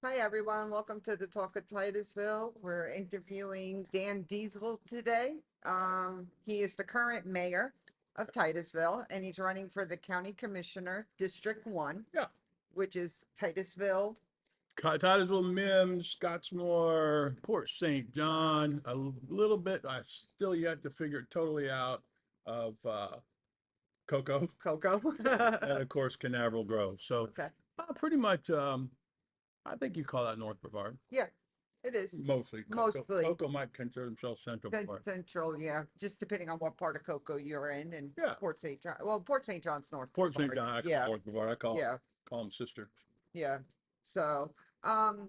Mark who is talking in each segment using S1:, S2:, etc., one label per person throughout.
S1: Hi, everyone. Welcome to the Talk of Titusville. We're interviewing Dan Diesel today. He is the current mayor of Titusville, and he's running for the county commissioner, District 1,
S2: Yeah.
S1: which is Titusville.
S2: Titusville, Mims, Scottsmore, Port St. John, a little bit. I still yet to figure it totally out of Cocoa,
S1: Coco.
S2: and of course Canaveral Grove. So
S1: Okay.
S2: pretty much, I think you call that North Brevard.
S1: Yeah, it is.
S2: Mostly Cocoa.
S1: Mostly
S2: Cocoa might consider themselves Central Brevard.
S1: central, yeah, just depending on what part of Coco you're in and
S2: Yeah.
S1: Port St. John. Well, Port St. John's North
S2: Port St.
S1: Brevard.
S2: John, I call
S1: Yeah,
S2: North Brevard.
S1: yeah.
S2: Call them sister.
S1: Yeah. So,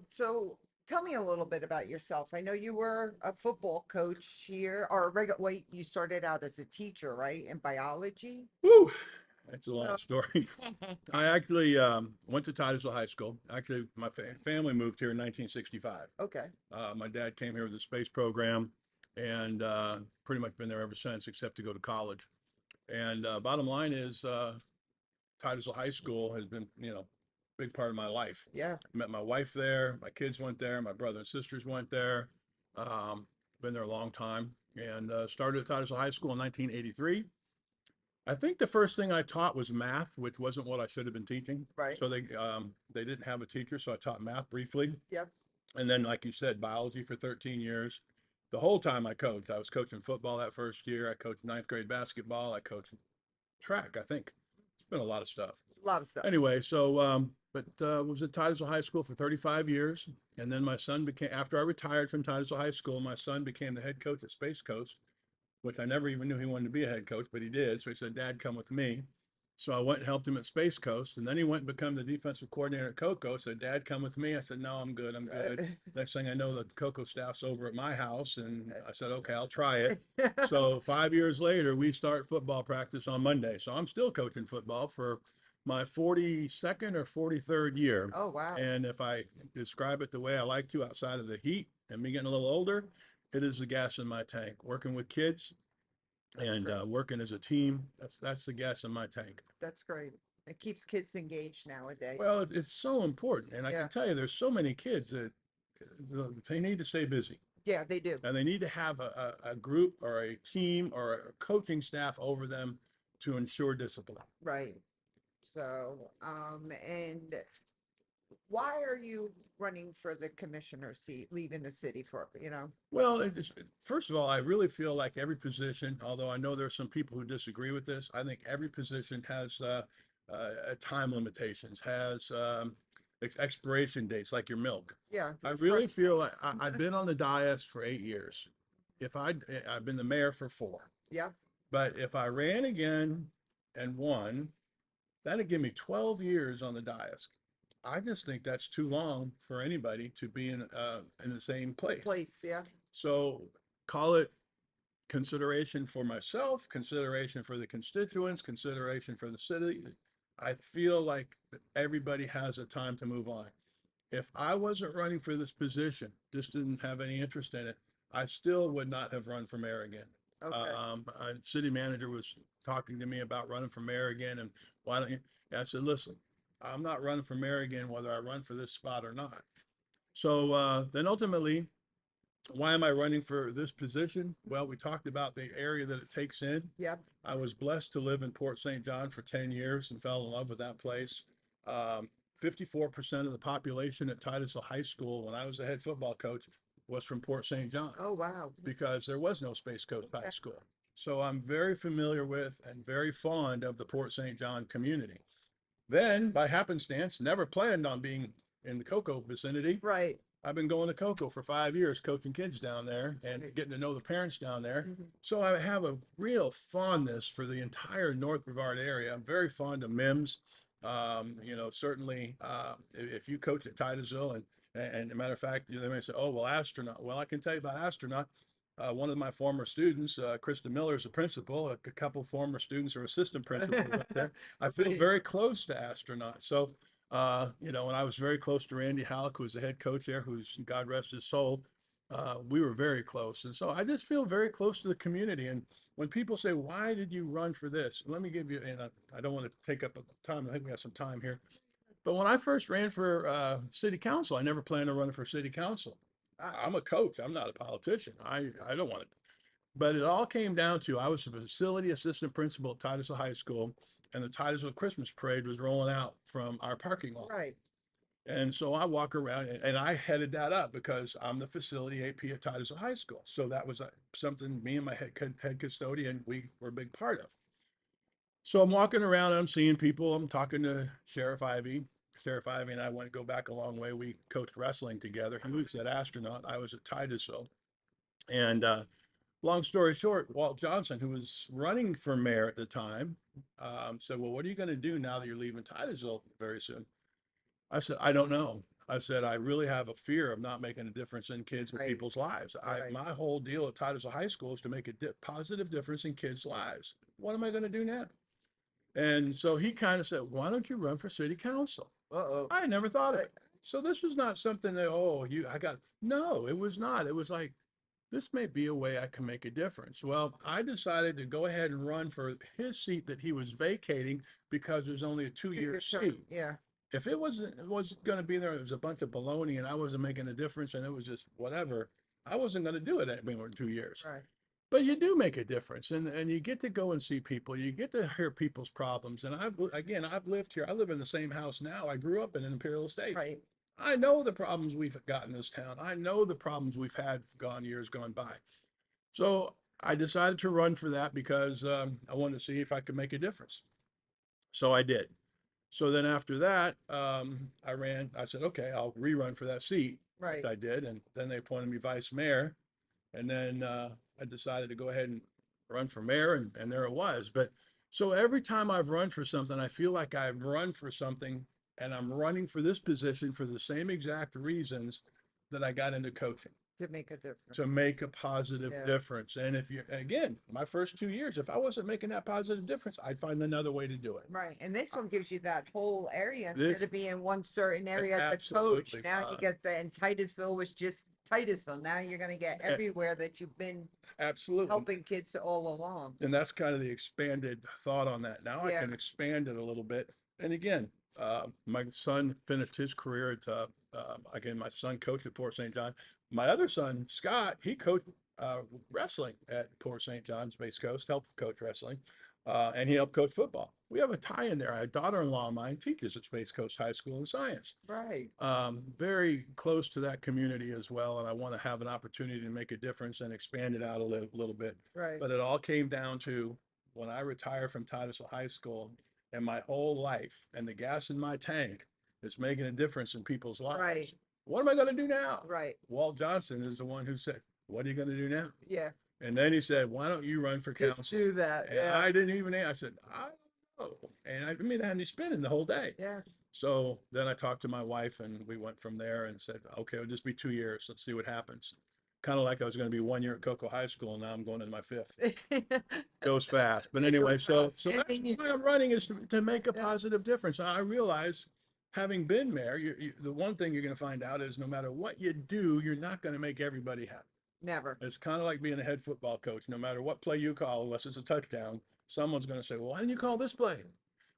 S1: so tell me a little bit about yourself. I know you were a football coach here, or regular, wait, you started out as a teacher, right, in biology?
S2: Woo! That's a long
S1: So,
S2: story. I actually went to Titusville High School. Actually, my family moved here in 1965.
S1: okay,
S2: My dad came here with a space program and pretty much been there ever since, except to go to college. And bottom line is, Titusville High School has been, big part of my life.
S1: yeah,
S2: I met my wife there, my kids went there, my brother and sisters went there. Um, Been there a long time and started at Titusville High School in 1983. I think the first thing I taught was math, which wasn't what I should have been teaching.
S1: right,
S2: So they didn't have a teacher, so I taught math briefly.
S1: yep,
S2: And then, like you said, biology for 13 years. The whole time I coached, I was coaching football that first year. I coached ninth grade basketball. I coached track, I think. It's been a lot of stuff.
S1: a lot of stuff.
S2: Anyway, so, was at Titusville High School for 35 years. And then my son became, after I retired from Titusville High School, my son became the head coach at Space Coast, which I never even knew he wanted to be a head coach, but he did. So he said, Dad, come with me. So I went and helped him at Space Coast, and then he went and become the defensive coordinator at Coco. Said, Dad, come with me. I said, no, I'm good. I'm good. Next thing I know, the Coco staff's over at my house, and I said, okay, I'll try it. So 5 years later, we start football practice on Monday. So I'm still coaching football for my 42nd or 43rd year.
S1: Oh, wow.
S2: And if I describe it the way I like to, outside of the heat and me getting a little older, it is the gas in my tank. Working with kids and working as a team, that's the gas in my tank.
S1: That's great. It keeps kids engaged nowadays.
S2: Well, it's so important, and I
S1: Yeah,
S2: can tell you, there's so many kids that they need to stay busy,
S1: yeah, they do.
S2: and they need to have a group or a team or a coaching staff over them to ensure discipline.
S1: Right. So, and why are you running for the commissioner seat, leaving the city for?
S2: Well, first of all, I really feel like every position, although I know there are some people who disagree with this, I think every position has time limitations, has expiration dates, like your milk.
S1: Yeah,
S2: I
S1: it's
S2: really
S1: fresh
S2: feel like
S1: things.
S2: I've been on the dais for 8 years. If I've been the mayor for 4,
S1: Yeah,
S2: but if I ran again and won, that'd give me 12 years on the dais. I just think that's too long for anybody to be in the same place.
S1: place, yeah.
S2: So call it consideration for myself, consideration for the constituents, consideration for the city. I feel like everybody has a time to move on. If I wasn't running for this position, just didn't have any interest in it, I still would not have run for mayor again.
S1: Okay.
S2: A city manager was talking to me about running for mayor again, and why don't you? And I said, listen, I'm not running for mayor again, whether I run for this spot or not. So then ultimately, why am I running for this position? Well, we talked about the area that it takes in.
S1: Yep.
S2: I was blessed to live in Port St. John for 10 years and fell in love with that place. 54% of the population at Titusville High School, when I was the head football coach, was from Port St. John
S1: Oh, wow.
S2: because there was no Space Coast High
S1: Okay.
S2: School. So I'm very familiar with and very fond of the Port St. John community. Then, by happenstance, never planned on being in the Cocoa vicinity.
S1: Right.
S2: I've been going to Cocoa for 5 years, coaching kids down there and getting to know the parents down there.
S1: Mhm.
S2: So I have a real fondness for the entire North Brevard area. I'm very fond of Mims. Certainly, if you coach at Titusville, and a matter of fact, they may say, "Oh, well, astronaut." Well, I can tell you about astronaut. One of my former students, Krista Miller, is the principal. A couple former students are assistant principals up there. I feel
S1: Right.
S2: very close to astronaut. So and I was very close to Randy Halleck, who's the head coach there, who's God rest his soul. We were very close. And so I just feel very close to the community. And when people say, why did you run for this? Let me give you, and I don't want to take up the time. I think we have some time here. But when I first ran for city council, I never planned on running for city council. I'm a coach. I'm not a politician. I don't want it. But it all came down to I was a facility assistant principal at Titusville High School, and the Titusville Christmas parade was rolling out from our parking lot.
S1: Right,
S2: And so I walk around and I headed that up because I'm the facility AP at Titusville High School. So that was something me and my head custodian, we were a big part of. So I'm walking around and I'm seeing people. I'm talking to Sheriff Ivy. Sheriff Ivy and I went go back a long way. We coached wrestling together. He was at Astronaut. I was at Titusville. And long story short, Walt Johnson, who was running for mayor at the time, said, "Well, what are you going to do now that you're leaving Titusville very soon?" I said, "I don't know." I said, "I really have a fear of not making a difference in kids and
S1: Right.
S2: people's lives.
S1: Right.
S2: My whole deal at Titusville High School is to make a positive difference in kids' lives. What am I going to do now?" And so he kind of said, "Why don't you run for city council?"
S1: Uh-oh.
S2: I never thought of it. So this was not something that, oh, I got, no, it was not. It was like, this may be a way I can make a difference. Well, I decided to go ahead and run for his seat that he was vacating because there's only a 2-year seat.
S1: Yeah,
S2: If it wasn't going to be there, it was a bunch of baloney and I wasn't making a difference and it was just whatever, I wasn't going to do it at more than 2 years.
S1: right,
S2: But you do make a difference, and you get to go and see people. You get to hear people's problems. And I've lived here. I live in the same house now. I grew up in an Imperial Estate.
S1: right.
S2: I know the problems we've got in this town. I know the problems we've had years gone by. So I decided to run for that because I wanted to see if I could make a difference. So I did. So then after that, I ran. I said, okay, I'll rerun for that seat.
S1: Right.
S2: Which I did, and then they appointed me vice mayor. And then I decided to go ahead and run for mayor, and there it was. But so every time I've run for something, I feel like I've run for something, and I'm running for this position for the same exact reasons that I got into coaching,
S1: To make a difference.
S2: to make a positive
S1: Yeah.
S2: difference. And if you, again, my first 2 years, if I wasn't making that positive difference, I'd find another way to do it.
S1: Right, and this one gives you that whole area
S2: This-
S1: instead of being one certain area as a coach.
S2: Absolutely,
S1: Now you get and Titusville was just Titusville. Now you're gonna get everywhere that you've been
S2: Absolutely.
S1: helping kids all along.
S2: And that's kind of the expanded thought on that. Now I
S1: Yeah.
S2: can expand it a little bit. And again, my son finished his career at, again, my son coached at Port St. John. My other son, Scott, he coached wrestling at Port St. John, Space Coast, helped coach wrestling, and he helped coach football. We have a tie in there. A daughter-in-law of mine teaches at Space Coast High School in science.
S1: Right,
S2: Very close to that community as well. And I want to have an opportunity to make a difference and expand it out a little bit.
S1: right,
S2: But it all came down to when I retired from Titusville High School, and my whole life and the gas in my tank is making a difference in people's lives.
S1: Right.
S2: What am I going to do now?
S1: right.
S2: Walt Johnson is the one who said, "What are you going to do now?"
S1: Yeah,
S2: And then he said, "Why don't you run for
S1: just
S2: council?"
S1: do that.
S2: And
S1: Yeah,
S2: I didn't even, I said, "I don't know." And I mean, I had me spinning the whole day.
S1: yeah.
S2: So then I talked to my wife and we went from there and said, okay, it'll just be 2 years. Let's see what happens. Kind of like I was going to be 1 year at Cocoa High School, and now I'm going in my fifth. Goes fast. But
S1: It
S2: anyway,
S1: goes
S2: so
S1: fast. And
S2: that's
S1: then you-
S2: why I'm running, is to make a
S1: Yeah.
S2: positive difference. And I realize, having been mayor, the one thing you're going to find out is no matter what you do, you're not going to make everybody happy.
S1: Never.
S2: It's kind of like being a head football coach. No matter what play you call, unless it's a touchdown, someone's going to say, "Well, why didn't you call this play?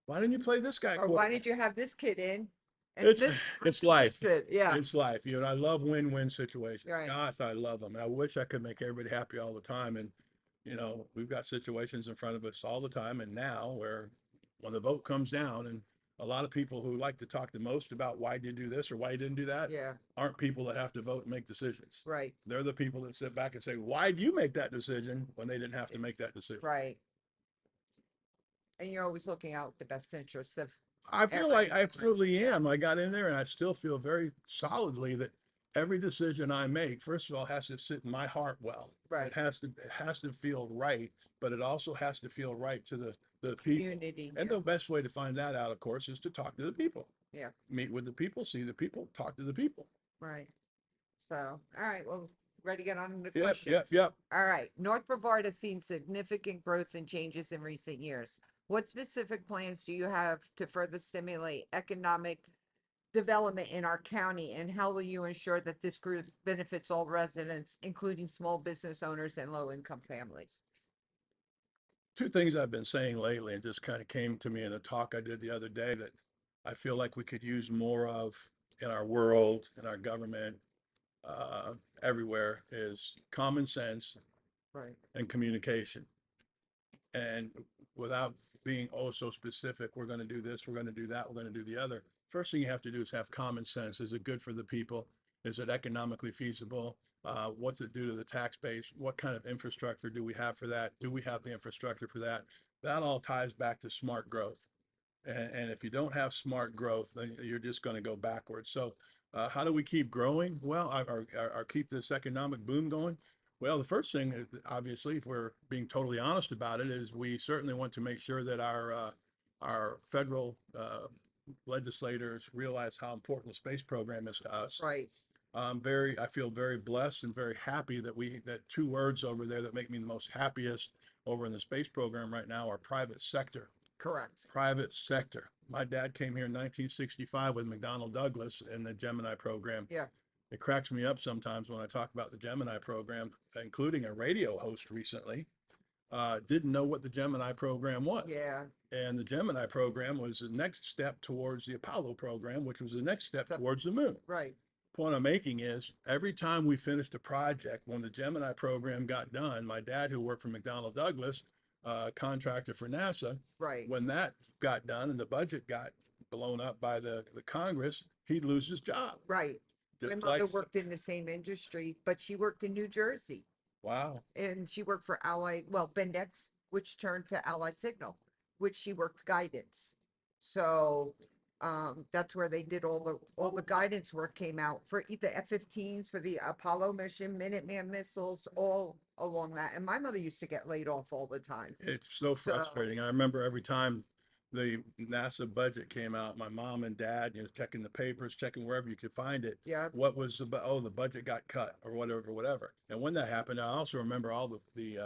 S2: Why didn't you play this guy?"
S1: Or why did you have this kid in? And
S2: It's
S1: this
S2: it's life.
S1: kid? Yeah,
S2: It's life. You know, I love win-win situations.
S1: Right.
S2: Gosh, I love them. I wish I could make everybody happy all the time. And, you know, we've got situations in front of us all the time. And now where when the vote comes down, and a lot of people who like to talk the most about why did you do this or why you didn't do that
S1: yeah,
S2: aren't people that have to vote and make decisions.
S1: right,
S2: They're the people that sit back and say, "Why do you make that decision?" when they didn't have to make that decision.
S1: right. And you're always looking out the best interest of,
S2: I feel like I
S1: Everybody.
S2: absolutely am. I got in there and I still feel very solidly that every decision I make, first of all, has to sit in my heart well.
S1: Right.
S2: It has to feel right, but it also has to feel right to the people.
S1: community.
S2: And the best way to find that out, of course, is to talk to the people.
S1: Yeah.
S2: Meet with the people, see the people, talk to the people.
S1: Right. So, all right, well, ready to get on to the
S2: Yep,
S1: questions?
S2: yep.
S1: All right, North Brevard has seen significant growth and changes in recent years. What specific plans do you have to further stimulate economic development in our county? And how will you ensure that this growth benefits all residents, including small business owners and low-income families?
S2: Two things I've been saying lately, and just kind of came to me in a talk I did the other day, that I feel like we could use more of in our world, in our government, everywhere is common sense
S1: Right.
S2: and communication. And without being oh so specific, we're going to do this, we're going to do that, we're going to do the other. First thing you have to do is have common sense. Is it good for the people? Is it economically feasible? What's it do to the tax base? What kind of infrastructure do we have for that? Do we have the infrastructure for that? That all ties back to smart growth. And if you don't have smart growth, then you're just going to go backwards. So, how do we keep growing? Well, or keep this economic boom going? Well, the first thing, obviously, if we're being totally honest about it, is we certainly want to make sure that our federal legislators realize how important the space program is to us.
S1: Right.
S2: I feel very blessed and very happy that two words over there that make me the most happiest over in the space program right now are private sector.
S1: Correct.
S2: Private sector. My dad came here in 1965 with McDonnell Douglas in the Gemini program.
S1: Yeah.
S2: It cracks me up sometimes when I talk about the Gemini program, including a radio host recently, didn't know what the Gemini program was.
S1: Yeah.
S2: And the Gemini program was the next step towards the Apollo program, which was the next step
S1: So-
S2: towards the moon.
S1: Right.
S2: Point I'm making is every time we finished a project, when the Gemini program got done, my dad, who worked for McDonnell Douglas, contractor for NASA,
S1: Right.
S2: when that got done and the budget got blown up by the Congress, he'd lose his job.
S1: Right. My
S2: Just
S1: mother
S2: like,
S1: worked in the same industry, but she worked in New Jersey,
S2: wow,
S1: and she worked for Allied, well, Bendex, which turned to Allied Signal, which she worked guidance. So, that's where they did all the guidance work came out for the F-15s, for the Apollo mission, Minuteman missiles, all along that. And my mother used to get laid off all the time.
S2: it's so frustrating. I remember every time the NASA budget came out, my mom and dad, checking the papers, checking wherever you could find it.
S1: Yeah.
S2: What was the, oh, the budget got cut or whatever, whatever. And when that happened, I also remember all the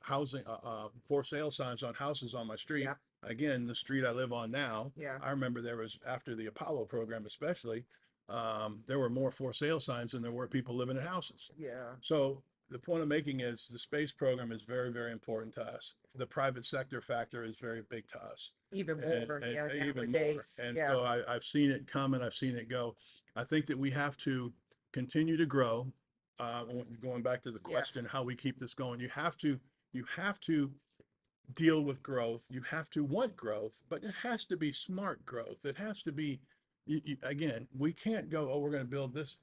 S2: housing, for sale signs on houses on my street.
S1: Yeah.
S2: Again, the street I live on now.
S1: Yeah.
S2: I remember there was, after the Apollo program, especially, there were more for sale signs than there were people living in houses.
S1: Yeah.
S2: So the point I'm making is the space program is very, very important to us. The private sector factor is very big to us.
S1: Even
S2: And,
S1: more,
S2: and
S1: yeah,
S2: even more.
S1: nowadays.
S2: And
S1: Yeah.
S2: so I've seen it come and I've seen it go. I think that we have to continue to grow. Going back to the
S1: Yeah.
S2: question, how we keep this going, you have to deal with growth. You have to want growth, but it has to be smart growth. It has to be, again, we can't go, oh, we're going to build this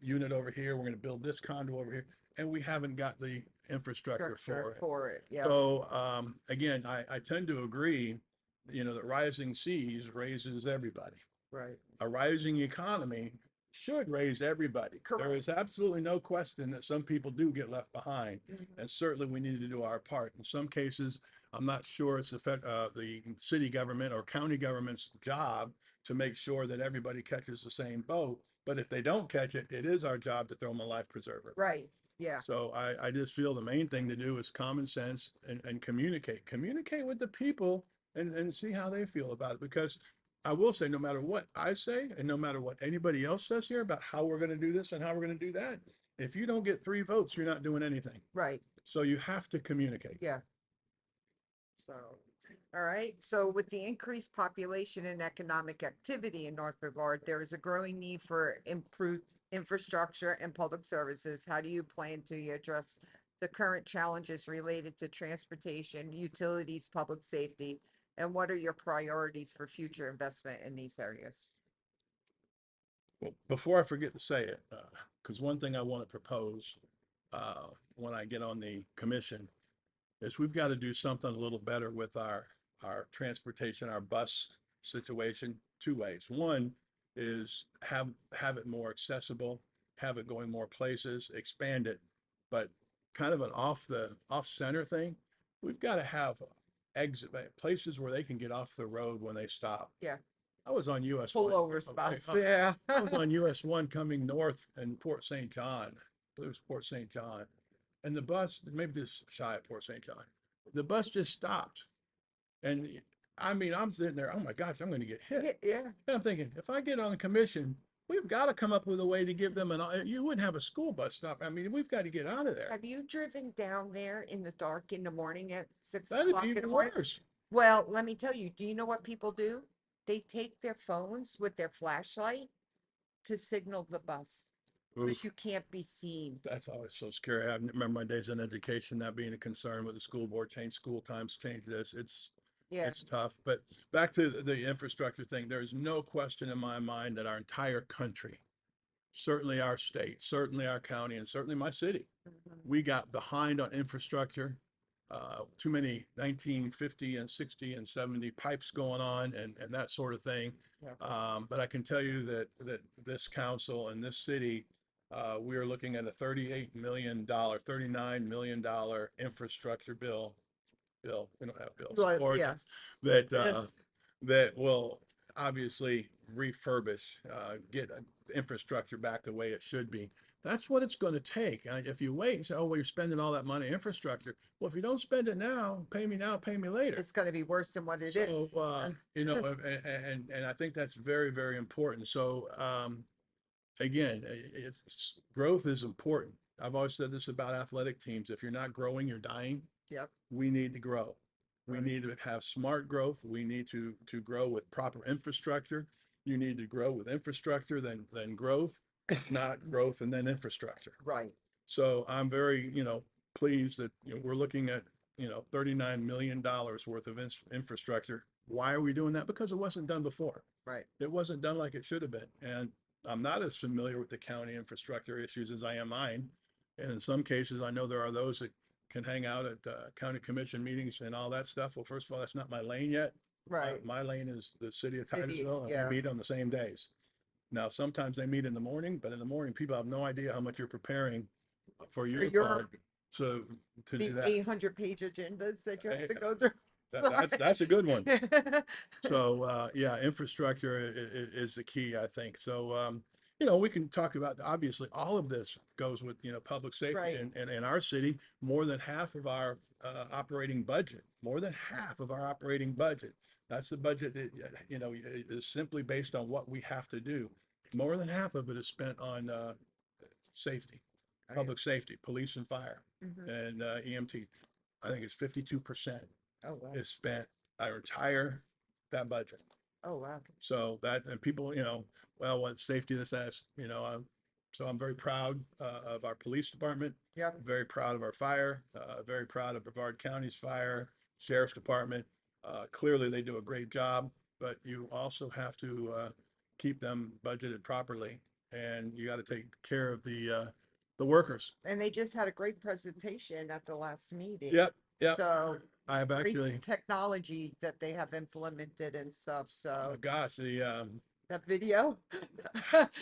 S2: unit over here. We're going to build this condo over here, and we haven't got the infrastructure
S1: Structure
S2: for it.
S1: for it. Yeah.
S2: So again, I tend to agree, that rising seas raises everybody.
S1: Right.
S2: A rising economy should raise everybody. There is
S1: Correct.
S2: absolutely no question that some people do get left behind,
S1: Mhm.
S2: and certainly we need to do our part. In some cases, I'm not sure it's the city government or county government's job to make sure that everybody catches the same boat. But if they don't catch it, it is our job to throw them a life preserver.
S1: Right. Yeah.
S2: So I just feel the main thing to do is common sense and communicate with the people and see how they feel about it. Because I will say, no matter what I say and no matter what anybody else says here about how we're going to do this and how we're going to do that, if you don't get 3 votes, you're not doing anything.
S1: Right.
S2: So you have to communicate.
S1: Yeah. So, all right. So with the increased population and economic activity in North Brevard, there is a growing need for improved infrastructure and public services. How do you plan to address the current challenges related to transportation, utilities, public safety? And what are your priorities for future investment in these areas?
S2: Well, before I forget to say it, because one thing I want to propose when I get on the commission is we've got to do something a little better with our transportation, our bus situation, 2 ways. One is have it more accessible, have it going more places, expand it, but kind of an off center thing. We've got to have exit places where they can get off the road when they stop.
S1: Yeah.
S2: I was on US
S1: Pull
S2: 1.
S1: over spots. Yeah.
S2: I was on US 1 coming north in Port St. John. I believe it was Port St. John. And the bus, maybe just shy of Port St. John, the bus just stopped. And I mean, I'm sitting there, oh my gosh, I'm going to get hit.
S1: Yeah.
S2: And I'm thinking, if I get on the commission, we've got to come up with a way to give them you wouldn't have a school bus stop. I mean, we've got to get out of there.
S1: Have you driven down there in the dark in the morning at 6
S2: That'd
S1: o'clock
S2: be
S1: in the
S2: even
S1: morning?
S2: worse.
S1: Well, let me tell you, do you know what people do? they take their phones with their flashlight to signal the bus
S2: Oof,
S1: because you can't be seen.
S2: that's always so scary. I remember my days in education, that being a concern with the school board, change school times, change this.
S1: Yeah,
S2: It's tough. But back to the infrastructure thing, there's no question in my mind that our entire country, certainly our state, certainly our county, and certainly my city,
S1: mhm,
S2: we got behind on infrastructure. Too many 1950 and 60 and 70 pipes going on and that sort of thing.
S1: yeah.
S2: But I can tell you that this council and this city, we are looking at a $39 million infrastructure bill. We don't have bills,
S1: Well, yeah.
S2: ordinance that
S1: Yeah.
S2: that will obviously refurbish, get infrastructure back the way it should be. That's what it's going to take. If you wait and say, "Oh, well, you're spending all that money infrastructure," well, if you don't spend it now, pay me later.
S1: It's gonna be worse than what it
S2: So,
S1: is.
S2: and I think that's very, very important. So, again, it's growth is important. I've always said this about athletic teams. If you're not growing, you're dying.
S1: Yep,
S2: We need to grow. We
S1: right,
S2: need to have smart growth. We need to grow with proper infrastructure. You need to grow with infrastructure, then growth, not growth and then infrastructure.
S1: right.
S2: So I'm very, pleased that, we're looking at, $39 million worth of infrastructure. Why are we doing that? Because it wasn't done before.
S1: Right.
S2: It wasn't done like it should have been. And I'm not as familiar with the county infrastructure issues as I am mine. And in some cases, I know there are those that can hang out at county commission meetings and all that stuff. Well, first of all, that's not my lane yet.
S1: Right.
S2: My lane is the city of
S1: City,
S2: Titusville, and
S1: yeah.
S2: we meet on the same days. Now, sometimes they meet in the morning, but in the morning, people have no idea how much you're preparing for your
S1: your-
S2: part to do
S1: The
S2: that.
S1: 800-page agendas that you have
S2: Hey,
S1: to go through.
S2: That's a good one.
S1: Sorry.
S2: So, yeah, infrastructure is the key, I think. So, we can talk about, obviously, all of this goes with, public safety.
S1: Right.
S2: And in our city, more than half of our operating budget, that's the budget that, is simply based on what we have to do. More than half of it is spent on safety,
S1: Right.
S2: public safety, police and fire,
S1: Mhm.
S2: and EMT. I think it's 52%
S1: Oh, wow.
S2: is spent, our entire, that budget.
S1: Oh, wow.
S2: So that, and people, well, what safety this has, so I'm very proud of our police department,
S1: Yep.
S2: very proud of our fire, very proud of Brevard County's fire, sheriff's department. Clearly, they do a great job, but you also have to keep them budgeted properly, and you got to take care of the workers.
S1: And they just had a great presentation at the last meeting.
S2: Yep, yep.
S1: So
S2: I have
S1: great
S2: actually,
S1: technology that they have implemented and stuff.
S2: oh
S1: So
S2: gosh,
S1: that video.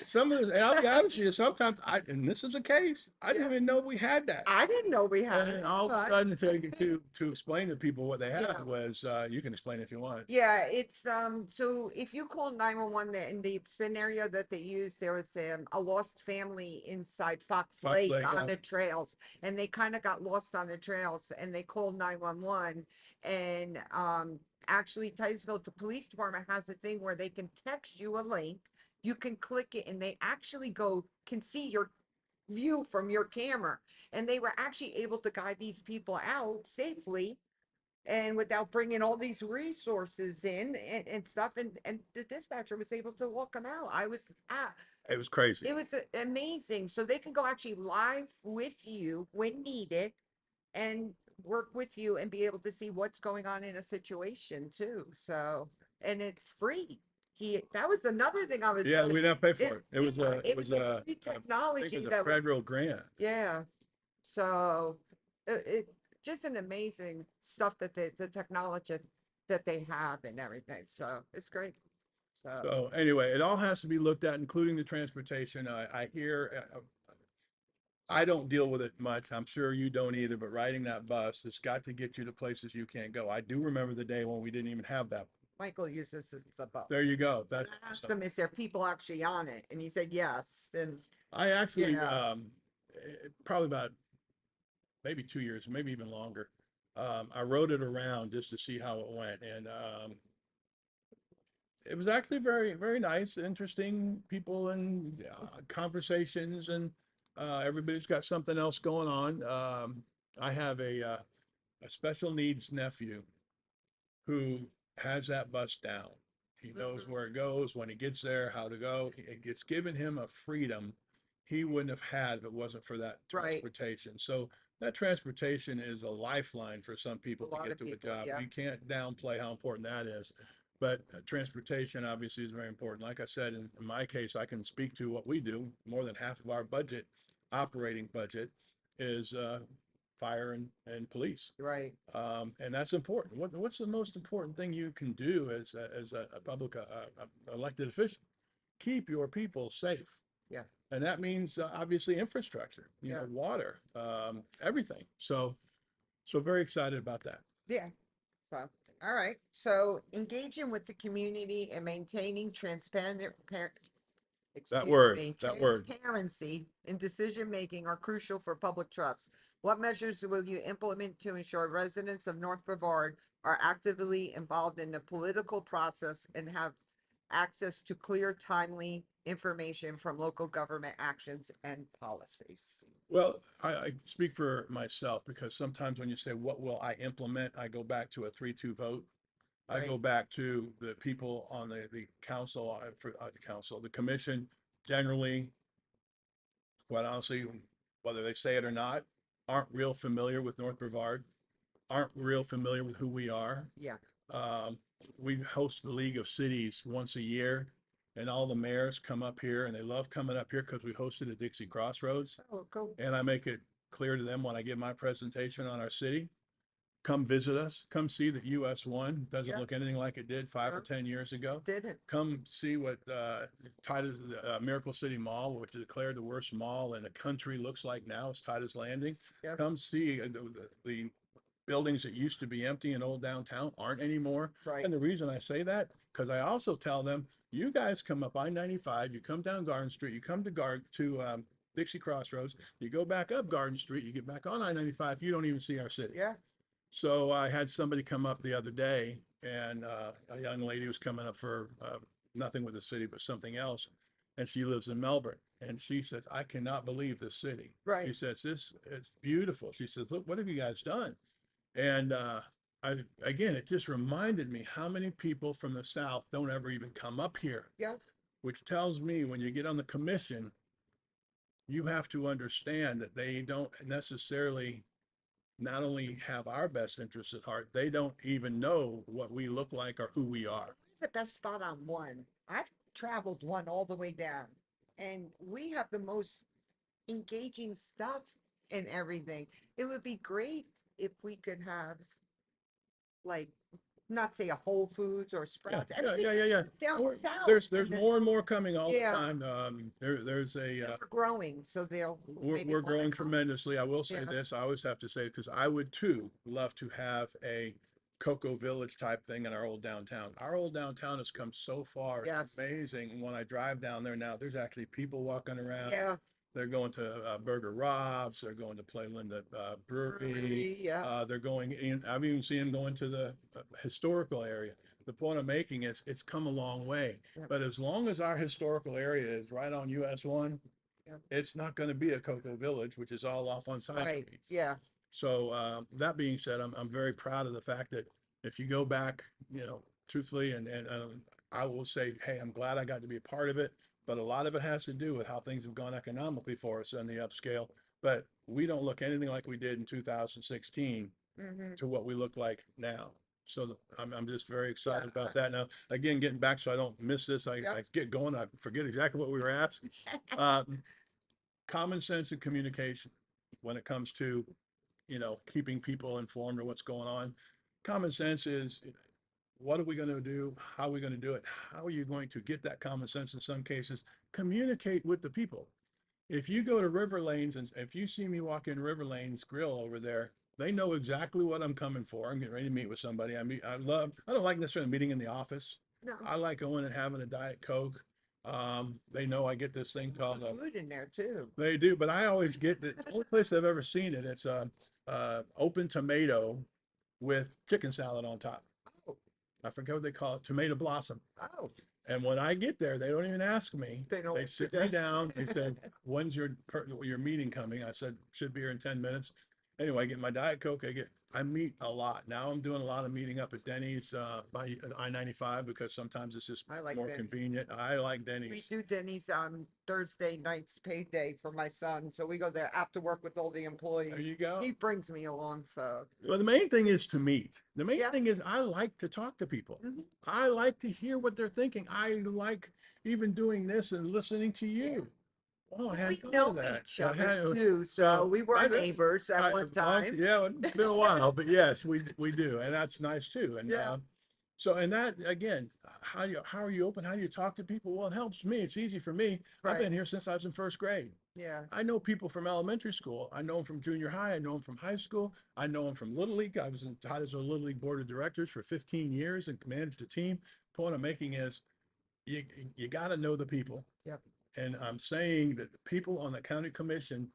S2: some of the, and I'll be honest with you, sometimes and this is a case, I didn't
S1: Yeah.
S2: even know we had that.
S1: I didn't know we had
S2: And
S1: it.
S2: all of a
S1: but-
S2: sudden to explain to people what they
S1: Yeah.
S2: had was, you can explain if you want.
S1: Yeah, it's so if you call 911, in the scenario that they used, there was a lost family inside Fox
S2: Fox
S1: Lake
S2: Lake,
S1: on
S2: yeah.
S1: the trails, and they kind of got lost on the trails, and they called 911. And actually Titusville, the police department has a thing where they can text you a link, you can click it, and they actually can see your view from your camera, and they were actually able to guide these people out safely and without bringing all these resources in and stuff, and the dispatcher was able to walk them out. I was
S2: It was crazy.
S1: it was amazing. So they can go actually live with you when needed and work with you and be able to see what's going on in a situation too. So, and it's free. That was another thing I was
S2: Yeah, we didn't pay for it. It was
S1: yeah,
S2: a, it was
S1: a
S2: a,
S1: free
S2: I think
S1: technology
S2: it was a
S1: that was
S2: federal grant.
S1: yeah. So it just an amazing stuff that the technology that they have and everything. So it's great. So
S2: So anyway, it all has to be looked at, including the transportation. I hear, I don't deal with it much. I'm sure you don't either, but riding that bus, it's got to get you to places you can't go. I do remember the day when we didn't even have that.
S1: Michael uses the bus.
S2: There you go.
S1: And
S2: That's
S1: I asked
S2: awesome.
S1: him, is there people actually on it? And he said yes. And
S2: I actually,
S1: Yeah.
S2: Probably about maybe 2 years, maybe even longer. I rode it around just to see how it went, and it was actually very, very nice, interesting people and conversations, and everybody's got something else going on. I have a special needs nephew who has that bus down. He knows
S1: Mhm.
S2: where it goes, when he gets there, how to go. It's given him a freedom he wouldn't have had if it wasn't for that
S1: Right.
S2: transportation. So that transportation is a lifeline for some
S1: A
S2: people to
S1: lot
S2: get
S1: of
S2: to a
S1: people,
S2: job.
S1: yeah.
S2: You can't downplay how important that is. But transportation obviously is very important. Like I said, in my case, I can speak to what we do. More than half of our budget, operating budget, is fire and police.
S1: Right.
S2: And that's important. What's the most important thing you can do as a public elected official? Keep your people safe.
S1: Yeah.
S2: And that means obviously infrastructure,
S1: Yeah.
S2: water, everything. So very excited about that.
S1: Yeah. So, all right. So engaging with the community and maintaining
S2: That
S1: excuse
S2: word,
S1: me,
S2: that word.
S1: transparency in decision making are crucial for public trust. What measures will you implement to ensure residents of North Brevard are actively involved in the political process and have access to clear, timely information from local government actions and policies?
S2: Well, I speak for myself because sometimes when you say, what will I implement? I go back to a 3-2 vote. I
S1: Right.
S2: go back to the people on the council, the commission, generally, quite honestly, whether they say it or not, aren't real familiar with North Brevard, aren't real familiar with who we are.
S1: Yeah.
S2: Um, we host the League of Cities once a year, and all the mayors come up here, and they love coming up here because we hosted at Dixie Crossroads.
S1: Oh, cool.
S2: And I make it clear to them when I give my presentation on our city, come visit us, come see that US one doesn't
S1: Yeah.
S2: look anything like it did 5 or
S1: Uh,
S2: 10 years ago.
S1: Didn't.
S2: Come see what Titus Miracle City Mall, which is declared the worst mall in the country, looks like now. It's Titus Landing.
S1: Yeah.
S2: Come see the buildings that used to be empty in old downtown aren't anymore.
S1: Right.
S2: And the reason I say that, because I also tell them, you guys come up I-95, you come down Garden Street, you come to Dixie Crossroads, you go back up Garden Street, you get back on I-95, you don't even see our city.
S1: Yeah.
S2: So I had somebody come up the other day, and a young lady was coming up for nothing with the city, but something else. And she lives in Melbourne. And she says, I cannot believe this city.
S1: Right.
S2: She says, this is beautiful. She says, look, what have you guys done? And again, it just reminded me how many people from the South don't ever even come up here,
S1: Yeah.
S2: which tells me when you get on the commission, you have to understand that they don't necessarily not only have our best interests at heart, they don't even know what we look like or who we are.
S1: The best spot on one. I've traveled one all the way down, and we have the most engaging stuff and everything. It would be great if we could have, like, not say a Whole Foods or
S2: Yeah,
S1: Sprouts,
S2: yeah,
S1: everything
S2: yeah, yeah, yeah.
S1: down
S2: We're-
S1: south.
S2: There's
S1: and
S2: more and more coming all the
S1: yeah,
S2: time. There's a
S1: they're growing, so they'll maybe
S2: we're
S1: wanna
S2: growing
S1: come.
S2: tremendously. I will say
S1: Yeah.
S2: this, I always have to say, because I would too love to have a Cocoa Village type thing in our old downtown. Our old downtown has come so far. It's
S1: Yes.
S2: amazing. When I drive down there now, there's actually people walking around.
S1: Yeah.
S2: They're going to Burger Rob's. They're going to Play Linda Brewery.
S1: Yeah.
S2: They're going in. I've even seen them going to the historical area. The point I'm making is it's come a long way.
S1: Yeah.
S2: But as long as our historical area is right on US one,
S1: Yeah.
S2: it's not going to be a Cocoa Village, which is all off on side
S1: Right.
S2: streets.
S1: Yeah.
S2: So that being said, I'm very proud of the fact that if you go back, truthfully, and I will say, hey, I'm glad I got to be a part of it. But a lot of it has to do with how things have gone economically for us on the upscale. But we don't look anything like we did in 2016
S1: Mm-hmm.
S2: to what we look like now. So I'm just very excited
S1: Yeah.
S2: about that. Now, again, getting back so I don't miss this, I
S1: Yep.
S2: get going, I forget exactly what we were asked. Uh, Common sense and communication when it comes to, keeping people informed of what's going on. Common sense is, what are we going to do? How are we going to do it? How are you going to get that common sense in some cases? Communicate with the people. If you go to River Lanes and if you see me walk in River Lanes Grill over there, they know exactly what I'm coming for. I'm getting ready to meet with somebody. I don't like necessarily meeting in the office.
S1: No.
S2: I like going and having a Diet Coke. They know I get this thing called
S1: There's food in there too.
S2: they do, but I always get the only place I've ever seen it. It's a open tomato with chicken salad on top.
S1: Oh.
S2: I forget what they call it, tomato blossom.
S1: Oh.
S2: And when I get there, they don't even ask me.
S1: They don't.
S2: They sit me down. They said, "When's your meeting coming?" I said, "Should be here in 10 minutes." Anyway, I get my Diet Coke. I meet a lot. Now I'm doing a lot of meeting up at Denny's by I-95 because sometimes it's just
S1: I like
S2: more
S1: Denny's.
S2: convenient. I like
S1: We
S2: Denny's.
S1: do Denny's on Thursday nights payday for my son, so we go there after work with all the
S2: There
S1: employees.
S2: you go.
S1: He brings me along, so
S2: Well, the main thing is to meet. The main
S1: yeah.
S2: thing is I like to talk to people.
S1: Mhm.
S2: I like to hear what they're thinking. I like even doing this and listening to
S1: Yeah.
S2: you. Oh, I
S1: Well,
S2: hadn't
S1: we
S2: thought of
S1: know
S2: that.
S1: each other
S2: Yeah,
S1: too, so
S2: so
S1: we were neighbors at one time.
S2: yeah, it's been a while, but yes, we do, and that's nice too. And
S1: Yeah,
S2: so, and that again, how are you open? How do you talk to people? Well, it helps me. It's easy for me. I've
S1: right.
S2: been here since I was in first grade.
S1: Yeah,
S2: I know people from elementary school. I know them from junior high. I know them from high school. I know them from Little League. I was in Titusville Little League Board of Directors for 15 years and managed a team. Point I'm making is you you got to know the people.
S1: yep.
S2: And I'm saying that the people on the county commission,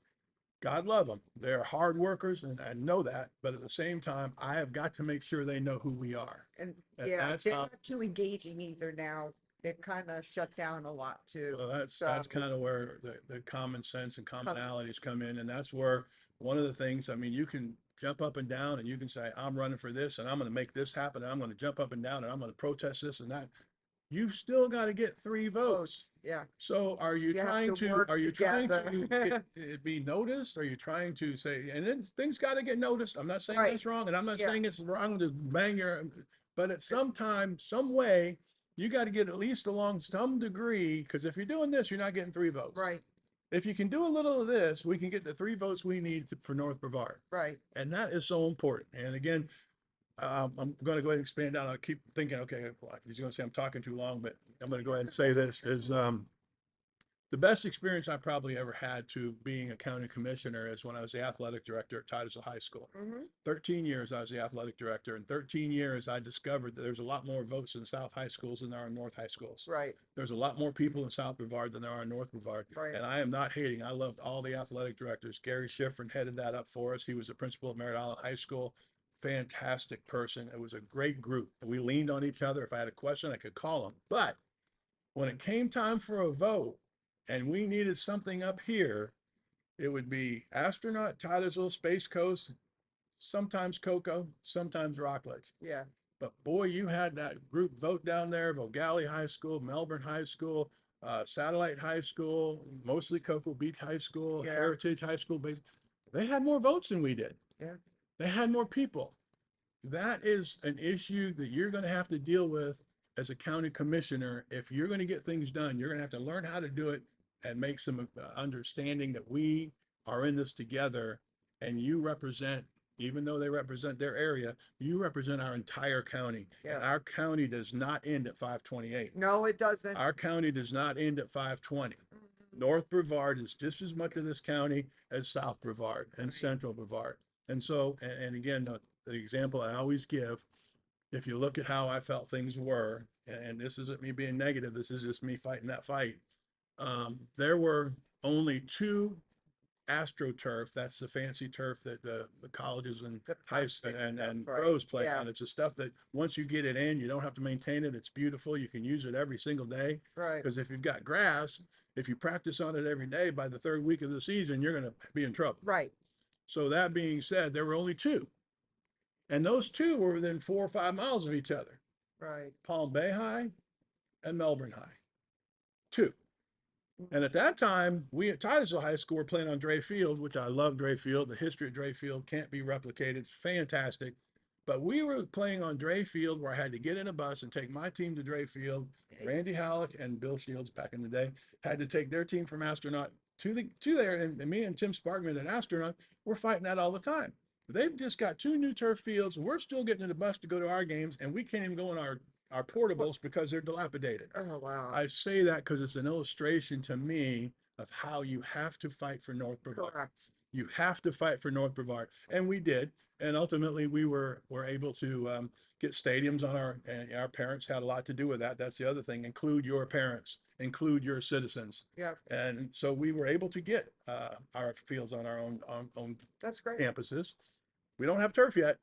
S2: God love them. They're hard workers, and I know that. But at the same time, I have got to make sure they know who we are.
S1: And
S2: And
S1: yeah,
S2: that's
S1: they're
S2: how,
S1: not too engaging either now. They've kind of shut down a lot too.
S2: well,
S1: So
S2: that's kind of where the common sense and
S1: come,
S2: commonalities come in. And that's where one of the things, I mean, you can jump up and down and you can say, I'm running for this and I'm going to make this happen. And I'm going to jump up and down and I'm going to protest this and that. You've still got to get 3 votes.
S1: votes, yeah,
S2: So are you
S1: you have
S2: trying
S1: to
S2: to,
S1: work
S2: are you trying
S1: together.
S2: to be noticed? Are you trying to say, and then things got to get noticed. I'm not saying
S1: Right.
S2: that's wrong, and I'm not
S1: Yeah.
S2: saying it's wrong to bang your, but at some time, some way, you got to get at least along some degree, because if you're doing this, you're not getting 3 votes.
S1: Right,
S2: If you can do a little of this, we can get the 3 votes we need for North Brevard.
S1: right.
S2: And that is so important. And again, I'm going to go ahead and expand out. I keep thinking, okay, well, he's going to say I'm talking too long, but I'm going to go ahead and say this is the best experience I probably ever had to being a county commissioner is when I was the athletic director at Titusville High School.
S1: Hmm.
S2: 13 years I was the athletic director. In 13 years, I discovered that there's a lot more votes in South high schools than there are in North high schools.
S1: Right,
S2: There's a lot more people in South Brevard than there are in North Brevard.
S1: right.
S2: And I am not hating. I loved all the athletic directors. Gary Schifrin headed that up for us. He was the principal at Merritt Island High School. Fantastic person. It was a great group. We leaned on each other. If I had a question, I could call him. But when it came time for a vote and we needed something up here, it would be Astronaut, Titusville, Space Coast, sometimes Cocoa, sometimes Rockledge.
S1: Yeah,
S2: But boy, you had that group vote down there, Vogali High School, Melbourne High School, Satellite High School, mostly Cocoa Beach High School,
S1: Yeah.
S2: Heritage High School. They had more votes than we did.
S1: yeah,
S2: They had more people. That is an issue that you're going to have to deal with as a county commissioner. If you're going to get things done, you're going to have to learn how to do it and make some understanding that we are in this together and you represent, even though they represent their area, you represent our entire county. And
S1: yeah.
S2: our county does not end at 528.
S1: No, it doesn't.
S2: Our county does not end at 520.
S1: Mhm.
S2: North Brevard is just as much of this county as South Brevard and
S1: Right.
S2: Central Brevard. And so, and again, the example I always give, if you look at how I felt things were, and this isn't me being negative, this is just me fighting that fight. There were only 2 AstroTurf. That's the fancy turf that the colleges and
S1: The
S2: high
S1: plastic
S2: and
S1: stuff, right.
S2: pros play
S1: Yeah.
S2: on. It's the stuff that once you get it in, you don't have to maintain it. It's beautiful. You can use it every single day.
S1: Right,
S2: Because if you've got grass, if you practice on it every day, by the 3rd week of the season, you're going to be in trouble.
S1: right,
S2: So that being said, there were only 2. And those 2 were within 4 or 5 miles of each other.
S1: right.
S2: Palm Bay High and Melbourne High. 2. And at that time, we at Titusville High School were playing on Dray Field, which I love Dray Field. The history of Dray Field can't be replicated. It's fantastic. But we were playing on Dray Field where I had to get in a bus and take my team to Dray Field. Randy Halleck and Bill Shields back in the day had to take their team from Astronaut to there. And me and Tim Sparkman at Astronaut were fighting that all the time. They've just got 2 new turf fields. We're still getting in the bus to go to our games, and we can't even go in our portables because they're dilapidated.
S1: Oh, wow.
S2: I say that because it's an illustration to me of how you have to fight for North Brevard.
S1: Correct.
S2: You have to fight for North Brevard, and we did. And ultimately, we were able to get stadiums on and our parents had a lot to do with that. That's the other thing. Include your parents, include your citizens,
S1: Yeah,
S2: and so we were able to get our fields on our own
S1: that's great.
S2: campuses. We don't have turf yet.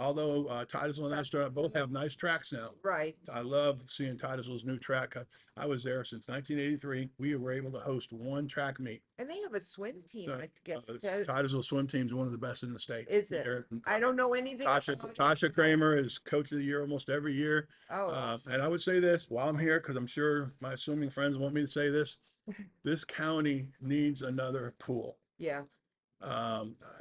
S2: although Titusville and Astronaut both have nice tracks now.
S1: Right.
S2: I love seeing Titusville's new track. I was there since 1983. We were able to host one track meet.
S1: And they have a swim team,
S2: So,
S1: I guess,
S2: the Titusville swim team is one of the best in the state.
S1: is it? I don't know anything about it.
S2: Tasha Kramer is coach of the year almost every year.
S1: Oh, awesome.
S2: And I would say this while I'm here, because I'm sure my swimming friends want me to say this, this county needs another pool.
S1: Yeah.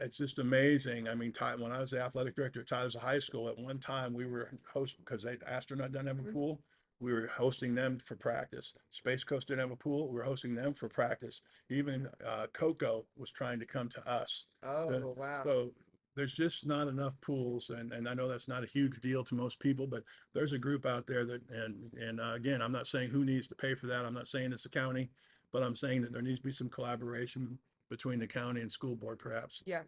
S2: It's just amazing. I mean, when I was the athletic director at Titusville High School, at one time we were hosting, because Astronaut doesn't have a pool, we were hosting them for practice. Space Coast didn't have a pool, we were hosting them for practice. Even Coco was trying to come to us.
S1: Oh, wow.
S2: So there's just not enough pools, and I know that's not a huge deal to most people, but there's a group out there that, and again, I'm not saying who needs to pay for that. I'm not saying it's the county, but I'm saying that there needs to be some collaboration between the county and school board, perhaps.
S1: Yeah.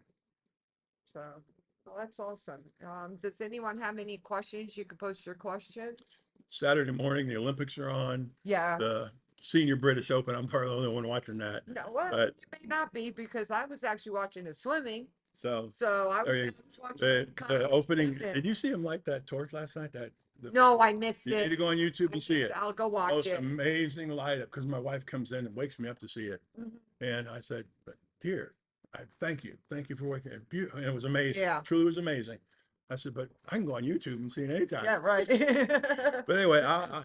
S1: So, well, that's awesome. Does anyone have any questions? You can post your questions.
S2: Saturday morning, the Olympics are on.
S1: Yeah.
S2: The Senior British Open, I'm probably the only one watching that.
S1: No, well,
S2: But
S1: you may not be, because I was actually watching the swimming.
S2: so
S1: So I
S2: there
S1: was
S2: you-
S1: watching
S2: the opening,
S1: swimming.
S2: did you see him light that torch last night?
S1: No, I missed
S2: You need to
S1: it.
S2: go on YouTube and see it.
S1: I'll go watch
S2: Most
S1: it.
S2: amazing light up, because my wife comes in and wakes me up to see it.
S1: Mhm.
S2: And I said, but dear, thank you. Thank you for waking up. And it was amazing.
S1: Yeah.
S2: Truly was amazing. I said, but I can go on YouTube and see it anytime.
S1: Yeah, right.
S2: But anyway,
S1: I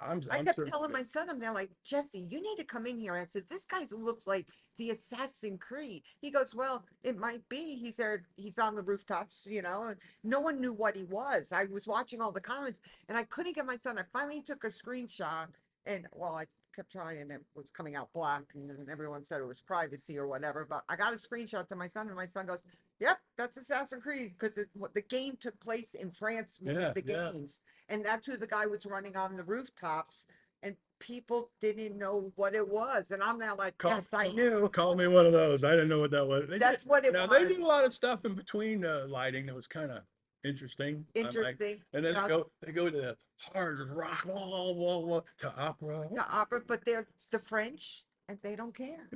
S2: I'm
S1: kept
S2: certain.
S1: telling my son, I'm there like, Jesse, you need to come in here. I said, this guy looks like the Assassin Creed. He goes, well, it might be. He's there, he's on the rooftops, and no one knew what he was. I was watching all the comments and I couldn't get my son. I finally took a screenshot, and well, I kept trying, and it was coming out black, and then everyone said it was privacy or whatever. But I got a screenshot to my son, and my son goes, yep, that's Assassin's Creed, because the game took place in France, one
S2: Yeah,
S1: of the
S2: yeah.
S1: games, and that's who the guy was running on the rooftops, and people didn't know what it was, and I'm now like, yes, I knew.
S2: Call me one of those. I didn't know what that was.
S1: That's what it
S2: Now
S1: was.
S2: they did a lot of stuff in between lighting that was kind of interesting.
S1: Interesting.
S2: And then
S1: Yes.
S2: they go to the hard rock, whoa, whoa, whoa, to opera.
S1: The opera, but they're the French, and they don't care.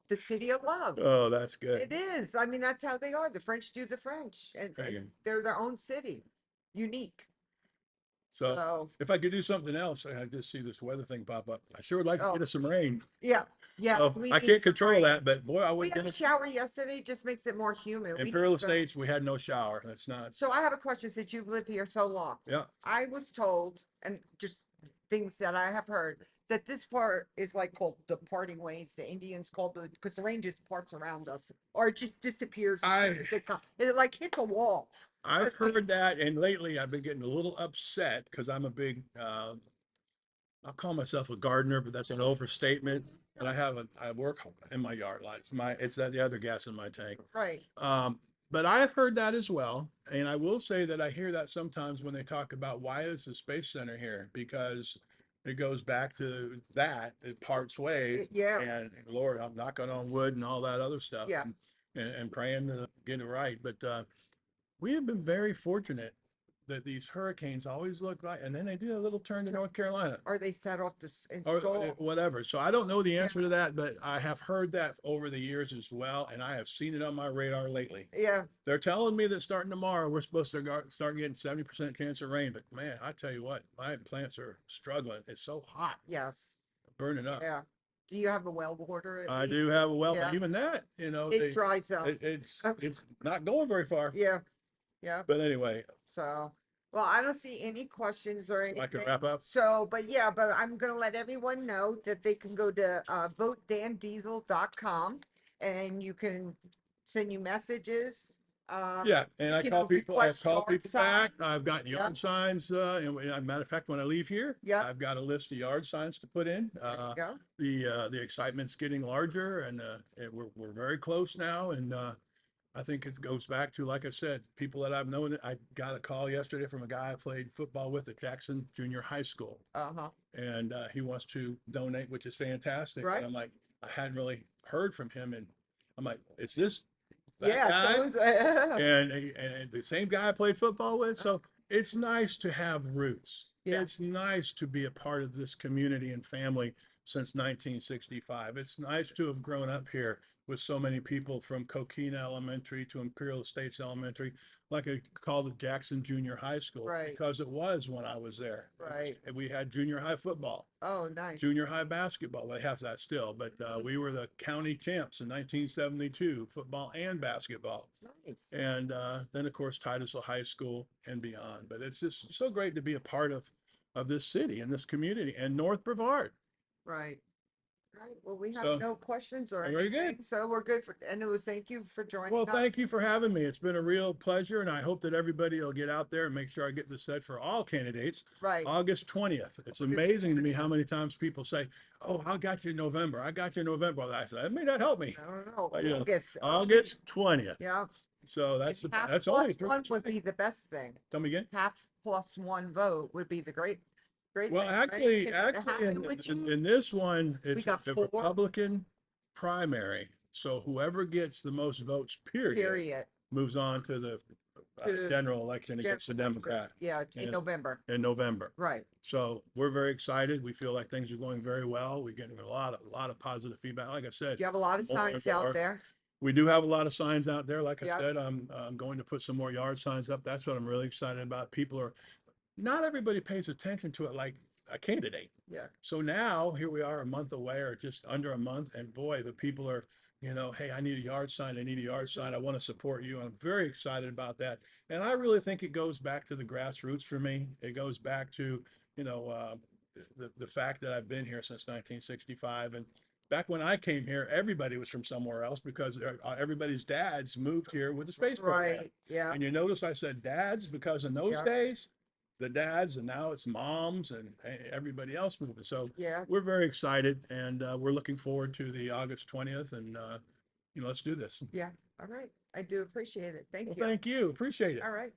S1: The city of love.
S2: Oh, that's good.
S1: It is. I mean, that's how they are. The French do the French, and they're their own city, unique.
S2: So
S1: So,
S2: if I could do something else, I just see this weather thing pop up. I sure would like to
S1: Oh.
S2: get us some rain.
S1: yeah, yes,
S2: So
S1: we
S2: I
S1: need
S2: can't
S1: some
S2: control
S1: rain.
S2: that, but boy, I
S1: We
S2: would
S1: had a
S2: get
S1: shower yesterday, just makes it more humid. We need
S2: Imperial
S1: some-
S2: Estates. We had no shower. That's not.
S1: So I have a question, since you've lived here so long.
S2: Yeah.
S1: I was told, and just things that I have heard, that this part is like called the parting ways. The Indians called it, because the rain just parts around us, or it just disappears. It like hits a wall.
S2: I've heard that, and lately I've been getting a little upset because I'm a big, I'll call myself a gardener, but that's an overstatement. And I work in my yard lot. It's the other gas in my tank.
S1: Right.
S2: But I have heard that as well. And I will say that I hear that sometimes when they talk about why is the Space Center here? Because it goes back to that, it parts ways.
S1: Yeah.
S2: And Lord, I'm knocking on wood and all that other stuff.
S1: Yeah.
S2: And praying to get it right. But we have been very fortunate that these hurricanes always look like, and then they do a little turn to North Carolina
S1: Or they set off this
S2: or
S1: install.
S2: whatever. So I don't know the answer to that, but I have heard that over the years as well. And I have seen it on my radar lately.
S1: Yeah.
S2: They're telling me that starting tomorrow, we're supposed to start getting 70% chance of rain. But man, I tell you what, my plants are struggling. It's so hot,
S1: Yes.
S2: burning up.
S1: Yeah. Do you have a well water? At
S2: I do
S1: least?
S2: have a well,
S1: Yeah.
S2: but even that,
S1: It dries up.
S2: it's not going very far.
S1: Yeah. Yeah.
S2: But anyway,
S1: So, well, I don't see any questions or anything.
S2: I can wrap up.
S1: So, but I'm gonna let everyone know that they can go to votedandiesel.com, and you can send you messages.
S2: Yeah, and I
S1: you
S2: call
S1: know,
S2: people, I
S1: request
S2: call
S1: yard
S2: people back.
S1: signs.
S2: I've got
S1: Yeah.
S2: yard signs, and as a matter of fact, when I leave here,
S1: Yeah.
S2: I've got a list of yard signs to put in.
S1: There you go.
S2: The excitement's getting larger, and we're very close now. And I think it goes back to, like I said, people that I've known. I got a call yesterday from a guy I played football with at Jackson Junior High School,
S1: Uh-huh.
S2: and he wants to donate, which is fantastic.
S1: Right.
S2: And I'm like, I hadn't really heard from him, and I'm like, it's this that
S1: Yeah.
S2: guy?
S1: So,
S2: And the same guy I played football with. So it's nice to have roots.
S1: Yeah.
S2: It's nice to be a part of this community and family since 1965. It's nice to have grown up here with so many people from Coquina Elementary to Imperial Estates Elementary, like I called it Jackson Junior High School,
S1: Right.
S2: because it was when I was there.
S1: Right.
S2: And we had junior high football,
S1: Oh, nice.
S2: junior high basketball. They have that still, but we were the county champs in 1972, football and basketball.
S1: Nice.
S2: And then, of course, Titusville High School and beyond. But it's just so great to be a part of this city and this community and North Brevard.
S1: Right. Right. Well, we have
S2: So,
S1: no questions or
S2: very good.
S1: anything, so we're good for, and it was, thank you for joining
S2: Well,
S1: us.
S2: thank you for having me. It's been a real pleasure, and I hope that everybody will get out there and make sure I get this set for all candidates.
S1: Right.
S2: August 20th. It's amazing to me how many times people say, "Oh, I got you in November. I got you in November." Well, I said, that may not help me.
S1: I don't know.
S2: But, you know,
S1: August.
S2: August 20th.
S1: Yeah.
S2: So that's
S1: And half
S2: that's
S1: plus
S2: only three.
S1: one would be the best thing.
S2: Tell me again.
S1: Half plus one vote would be the great
S2: Well,
S1: thing, right?
S2: actually,
S1: Can-
S2: actually,
S1: happy with you?
S2: in this one, it's
S1: got
S2: the
S1: 4.
S2: Republican primary. So whoever gets the most votes,
S1: Period.
S2: moves on to the
S1: To the
S2: general election against the Democrat
S1: Yeah, in
S2: And-
S1: November.
S2: in November.
S1: Right.
S2: So we're very excited. We feel like things are going very well. We're getting a lot of positive feedback. Like I said,
S1: You have a lot of
S2: more and
S1: signs out
S2: more.
S1: there.
S2: we do have a lot of signs out there. Like I
S1: Yep.
S2: said, I'm going to put some more yard signs up. That's what I'm really excited about. People are, not everybody pays attention to it like a candidate.
S1: Yeah.
S2: So now here we are a month away or just under a month, and boy, the people are, hey, I need a yard sign. I need a yard sign. I want to support you. I'm very excited about that. And I really think it goes back to the grassroots for me. It goes back to, the fact that I've been here since 1965. And back when I came here, everybody was from somewhere else because everybody's dads moved here with the space program.
S1: Right. Yeah.
S2: And you notice I said dads because in those
S1: Yeah.
S2: days, the dads, and now it's moms and everybody else moving. So
S1: Yeah.
S2: we're very excited, and we're looking forward to the August 20th, and let's do this.
S1: Yeah. All right. I do appreciate it. Thank
S2: Well,
S1: you.
S2: thank you. Appreciate it.
S1: All right.